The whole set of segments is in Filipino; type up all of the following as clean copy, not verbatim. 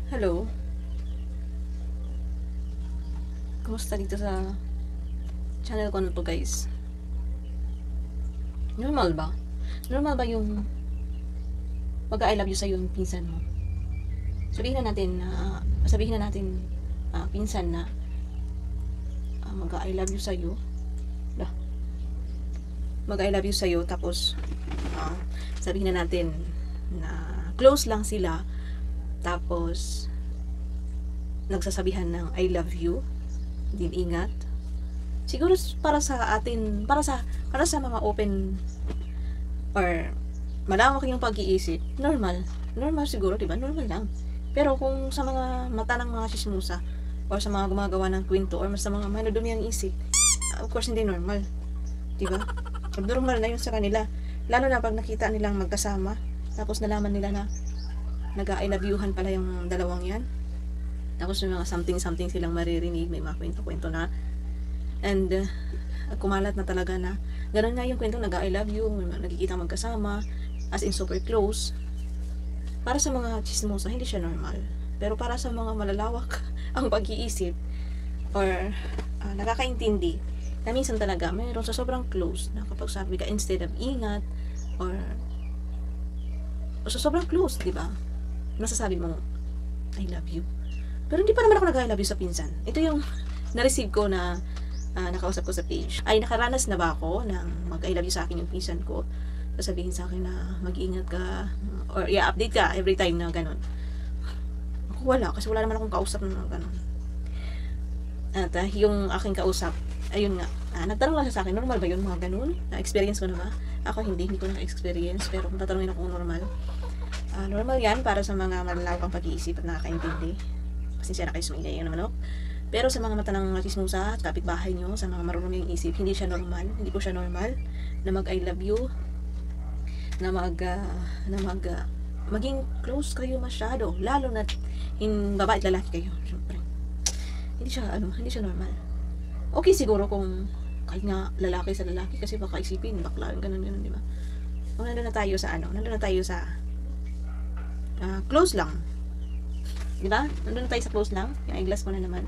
Hello, kumusta dito sa channel ko na to guys? Normal ba? Normal ba yung pag-I love you sa yung pinsan mo? Sabihin na natin pinsan na mag-I love you sa iyo. Mag-I love you sa iyo tapos sabihin na natin na close lang sila tapos nagsasabihan ng I love you. Din ingat. Siguro para sa atin, para sa mga open or malawak yung pag-iisip, normal. Normal siguro, 'di ba? Normal lang. Pero kung sa mga mata ng mga sismusa or sa mga gumagawa ng kwento or sa mga manudumi ang isip, of course hindi normal. 'Di ba? Normal na 'yun sa kanila. Lalo na pag nakita nilang magkasama, tapos nalaman nila na nag-I love you-han pala yung dalawang 'yan. Tapos may mga something silang maririnig, may mga kwento-kwento na. And kumalat na talaga na gano'n nga yung kwento, nag-I love you, may mga nagkikita magkasama, as in super close. Para sa mga chismosa, hindi siya normal. Pero para sa mga malalawak ang pag-iisip or nakakaintindi, na minsan talaga mayroon sa sobrang close na kapag sabi ka instead of ingat or sa sobrang close, di ba? Nasasabi mo, I love you. Pero hindi pa naman ako nag-I love you sa pinsan. Ito yung na-receive ko na nakausap ko sa page. Ay, nakaranas na ba ako ng mag-I love you sa akin yung pinsan ko? Sasabihin sa akin na mag-iingat ka or i-update ka every time na ganun. Ako wala, kasi wala naman akong kausap na ganun. At yung aking kausap, ayun nga, nagtanong lang siya sa akin, normal ba yun mga ganun? Na-experience ko na ba? Ako hindi ko na-experience, pero kung tatanungin ako kung normal. Normal yan para sa mga malalawak ang pag-iisip at nakakaintindi. Pasensya na kayo sumingay yun naman, no? Pero sa mga mata ng chismosa, kapitbahay nyo, sa mga marunong yung isip, hindi siya normal. Hindi po siya normal na mag-I love you, na maging close kayo masyado. Lalo na babae at lalaki kayo, syempre. Hindi siya normal. Okay siguro kung kahit nga lalaki sa lalaki, kasi baka isipin, bakla, ganun, di ba? Kung nandun na tayo sa close lang. Di ba? Nandun na tayo sa close lang. Yung eyeglass ko na naman.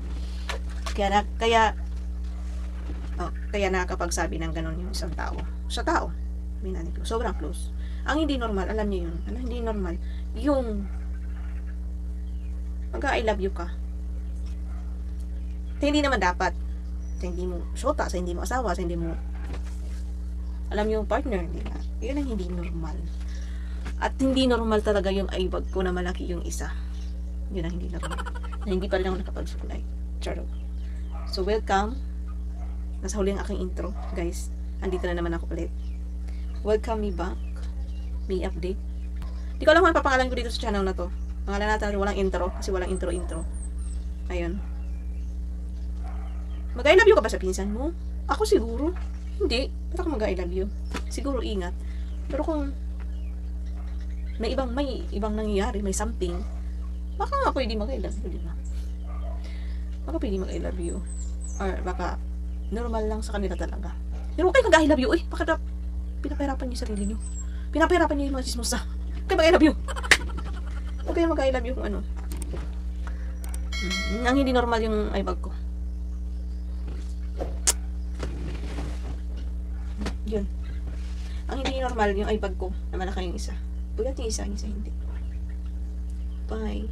Kaya nakakapagsabi ng ganun yung isang tao. Sa tao. Sobrang close. Ang hindi normal, alam niyo yun. Hindi normal. Yung mag-I love you ka. Hindi naman dapat. Sa hindi mo syota, sa hindi mo asawa, sa hindi mo alam yung partner, di ba? Yun ang hindi normal. At hindi normal talaga yung eyebag ko na malaki yung isa. Yun ang hindi normal. Na hindi pa rin ako nakapag-sukulay. Charot. So, welcome. Nasa huli ang aking intro, guys. Andito na naman ako ulit. Welcome me back. May update. Di ko alam kung papangalan ko dito sa channel na to. Pangalan natin walang intro, kasi walang intro. Ayun. Mag-I love you ka ba sa pinsan mo? Ako siguro. Hindi. Ba't ako mag-I love you? Siguro ingat. Pero kung may ibang nangyayari, may something, baka nga pwede mag-I love you, di ba? Baka pwede mag-I love you. Or baka normal lang sa kanila talaga. Pero okay mag-I love you. Bakit pinapahirapan niyo sarili niyo? Pinapahirapan niyo yung mga chismosa. Okay mag-I love you. Okay mag-I love you kung ano. Ang hindi normal yung eyebag ko. Yun. Ang hindi normal yung eyebag ko na malaki yung isa. Bulat yung isa hindi. Bye.